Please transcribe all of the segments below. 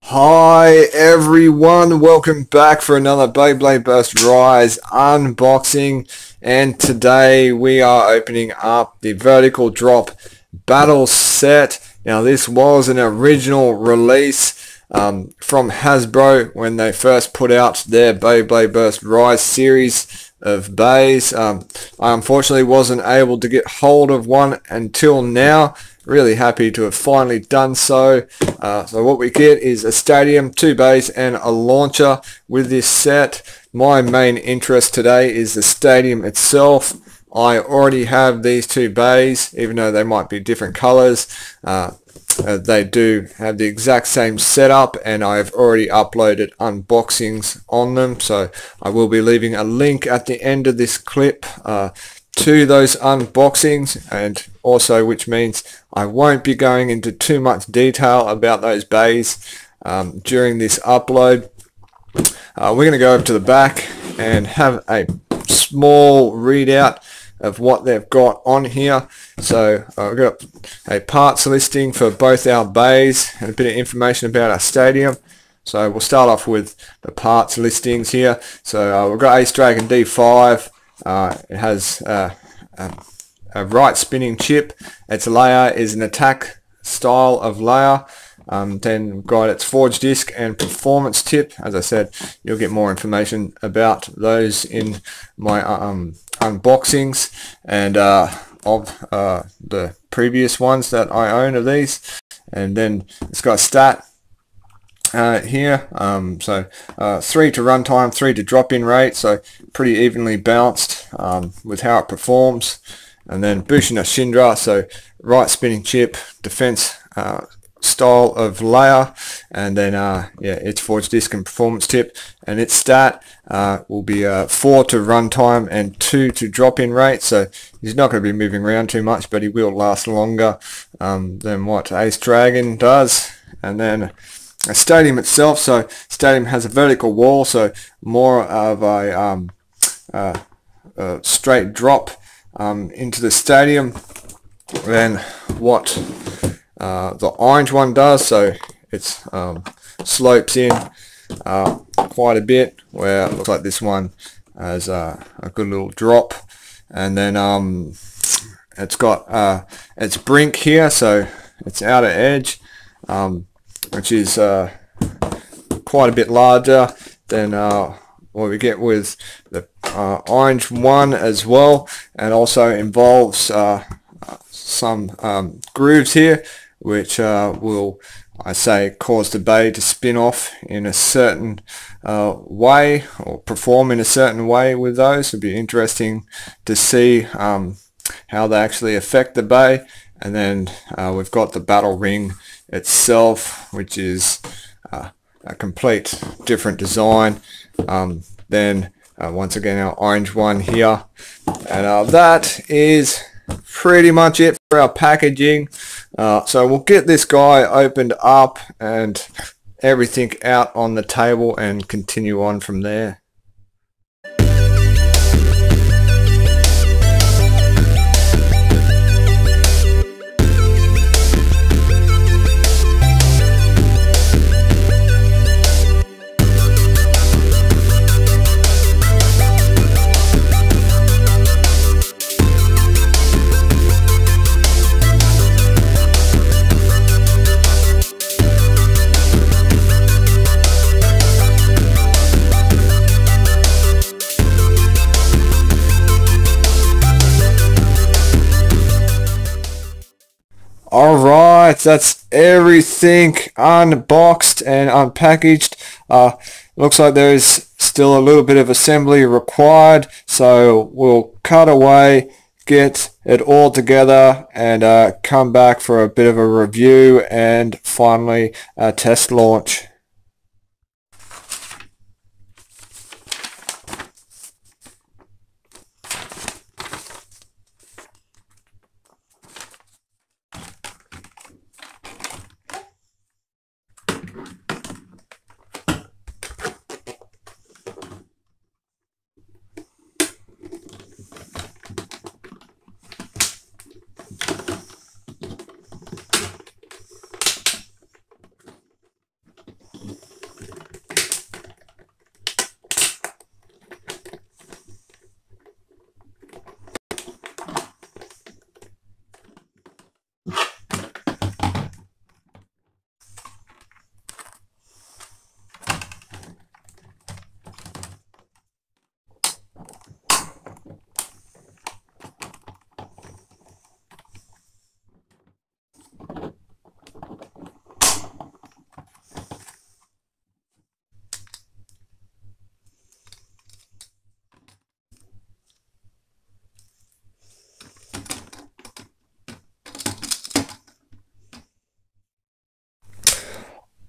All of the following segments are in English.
Hi everyone, welcome back for another Beyblade Burst Rise unboxing, and today we are opening up the vertical drop battle set. Now this was an original release from Hasbro when they first put out their Beyblade Burst Rise series of bays. I unfortunately wasn't able to get hold of one until now. Really happy to have finally done so. So what we get is a stadium, 2 bays and a launcher with this set. My main interest today is the stadium itself. I already have these 2 bays, even though they might be different colors. They do have the exact same setup, and I've already uploaded unboxings on them, so I will be leaving a link at the end of this clip to those unboxings, and also which means I won't be going into too much detail about those bays during this upload. We're going to go over to the back and have a small readout of what they've got on here. So we've got a parts listing for both our bays and a bit of information about our stadium. So we'll start off with the parts listings here. So we've got Ace Dragon D5. It has a right spinning chip. Its layer is an attack style of layer. Then we've got its forged disc and performance tip. As I said, you'll get more information about those in my unboxings and of the previous ones that I own of these. And then it's got a stat here, so 3 to runtime, 3 to drop-in rate, so pretty evenly balanced with how it performs. And then Bushina Shindra, so right spinning chip, defense style of layer, and then yeah, its forged disc and performance tip, and its stat will be 4 to runtime and 2 to drop-in rate, so he's not going to be moving around too much, but he will last longer than what Ace Dragon does. And then a stadium itself, so stadium has a vertical wall, so more of a straight drop into the stadium than what the orange one does. So it's slopes in quite a bit, where it looks like this one has a good little drop. And then it's got its brink here, so its outer edge, which is quite a bit larger than what we get with the orange one as well, and also involves some grooves here, which will, I say, cause the bay to spin off in a certain way, or perform in a certain way with those. It'll be interesting to see how they actually affect the bay. And then we've got the battle ring itself, which is a complete different design. Then once again our orange one here, and that is pretty much it for our packaging. So we'll get this guy opened up and everything out on the table and continue on from there. Alright, that's everything unboxed and unpackaged. Looks like there is still a little bit of assembly required, so we'll cut away, get it all together, and come back for a bit of a review and finally a test launch.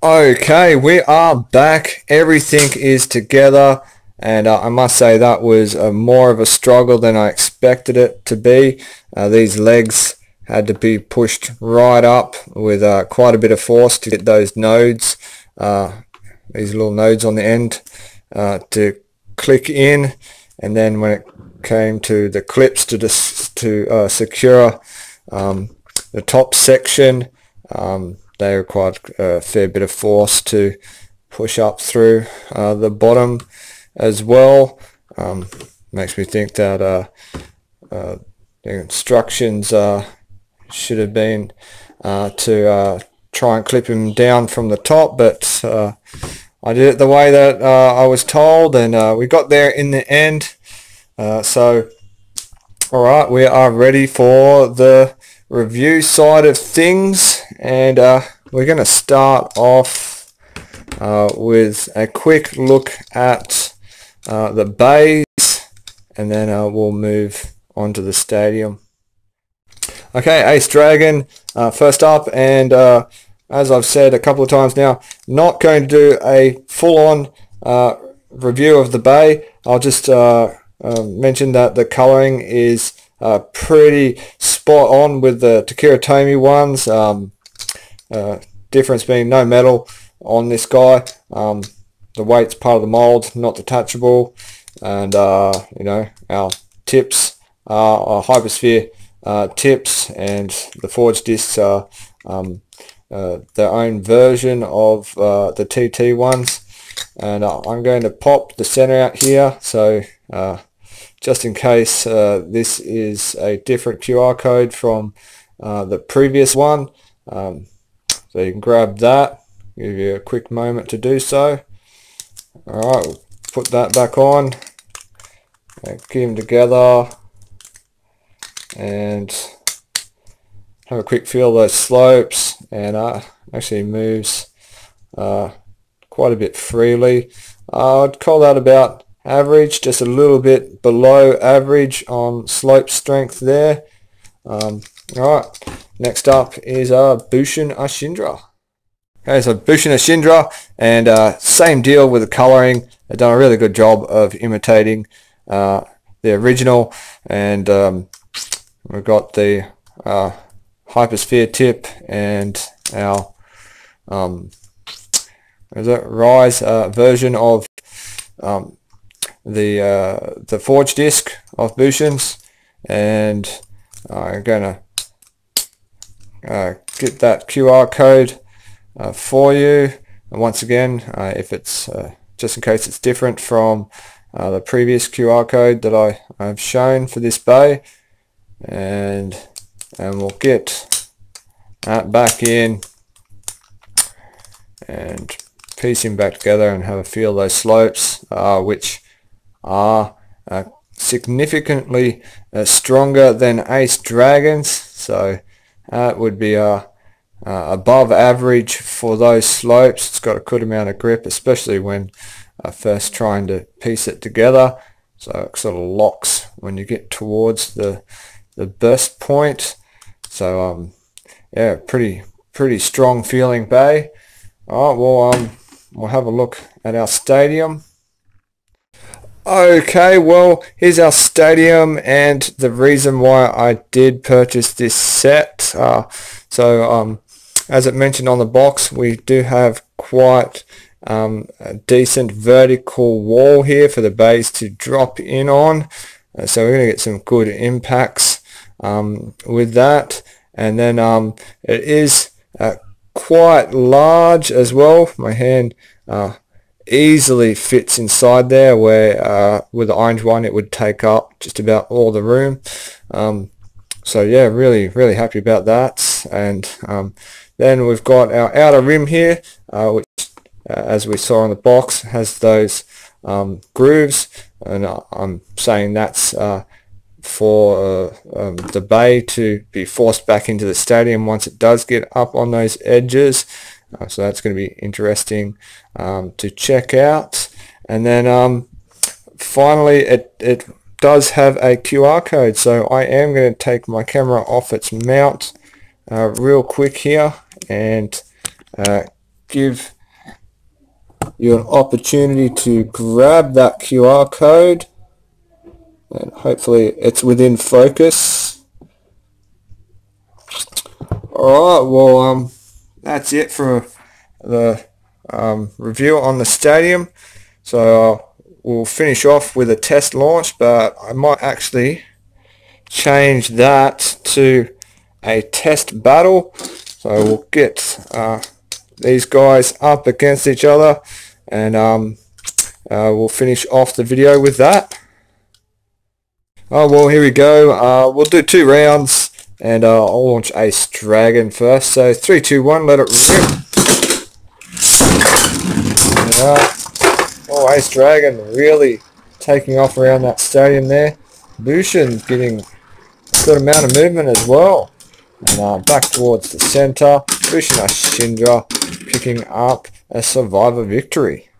Okay, we are back. Everything is together, and I must say that was more of a struggle than I expected it to be. These legs had to be pushed right up with quite a bit of force to get those nodes, these little nodes on the end, to click in, and then when it came to the clips to secure the top section, they required a fair bit of force to push up through the bottom as well. Makes me think that the instructions should have been to try and clip him down from the top, but I did it the way that I was told, and we got there in the end. So alright, we are ready for the review side of things, and we're going to start off with a quick look at the bays, and then we'll move on to the stadium. Okay, Ace Dragon first up, and as I've said a couple of times now, not going to do a full-on review of the bay. I'll just mention that the colouring is pretty spot on with the Takira Tomy ones. Difference being no metal on this guy. The weight's part of the mould, not detachable, and you know, our tips are Hypersphere tips, and the forged discs are their own version of the TT ones. And I'm going to pop the center out here, so just in case this is a different QR code from the previous one. So you can grab that, give you a quick moment to do so. Alright, we'll put that back on, get them together, and have a quick feel of those slopes, and actually moves quite a bit freely. I'd call that about average, just a little bit below average on slope strength there. Alright, next up is Bushin Ashindra. Okay, so Bushin Ashindra, and same deal with the colouring. They've done a really good job of imitating the original, and we've got the Hypersphere tip and our Rise version of the forged disc of Bushin's, and I'm going to get that QR code for you. And once again, if it's just in case it's different from the previous QR code that I've shown for this bay, and we'll get that back in and piece him back together and have a feel of those slopes, which are significantly stronger than Ace Dragon's, so that would be above average for those slopes. It's got a good amount of grip, especially when first trying to piece it together, so it sort of locks when you get towards the burst point. So yeah, pretty strong feeling bay. Alright, we'll have a look at our stadium. Okay, well, here's our stadium, and the reason why I did purchase this set. So as it mentioned on the box, we do have quite a decent vertical wall here for the bays to drop in on. So we're going to get some good impacts with that. And then it is quite large as well. My hand easily fits inside there, where with the orange one it would take up just about all the room. So yeah, really happy about that. And then we've got our outer rim here, which as we saw on the box has those grooves, and I'm saying that's for the bay to be forced back into the stadium once it does get up on those edges. So that's going to be interesting to check out. And then finally it does have a QR code, so I am going to take my camera off its mount real quick here and give you an opportunity to grab that QR code, and hopefully it's within focus. Alright, well that's it for the review on the stadium. So we'll finish off with a test launch, but I might actually change that to a test battle. So we'll get these guys up against each other, and we'll finish off the video with that. Oh well, here we go. We'll do 2 rounds, and I'll launch Ace Dragon first. So 3, 2, 1, let it rip. Oh, Ace Dragon really taking off around that stadium there. Bushin getting a good amount of movement as well. And back towards the center, Bushin Ashindra picking up a survivor victory.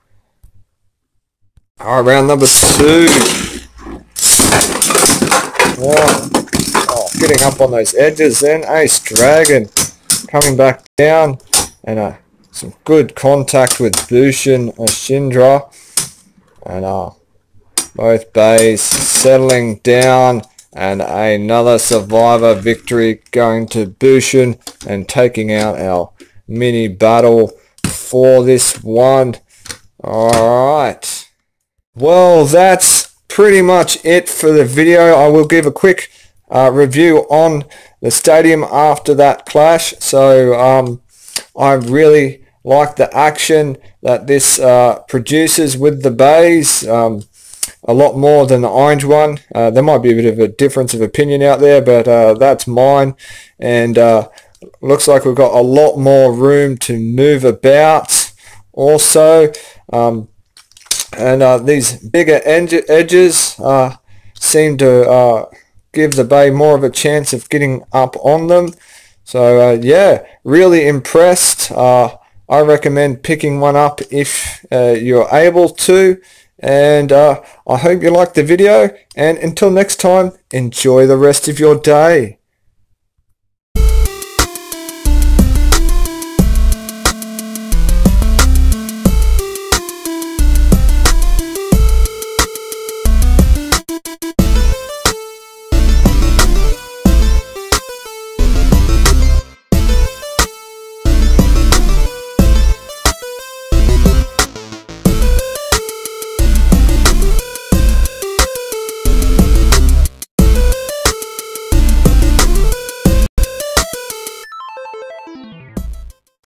Alright, round number 2. Getting up on those edges then. Ace Dragon coming back down, and some good contact with Bushin Ashindra, and both bays settling down, and another survivor victory going to Bushin and taking out our mini battle for this one. Alright, well, that's pretty much it for the video. I will give a quick review on the stadium after that clash. So I really like the action that this produces with the bays, a lot more than the orange one. There might be a bit of a difference of opinion out there, but that's mine. And looks like we've got a lot more room to move about also. And these bigger edges seem to give the bay more of a chance of getting up on them. So yeah, really impressed. I recommend picking one up if you're able to. And I hope you liked the video, and until next time, enjoy the rest of your day.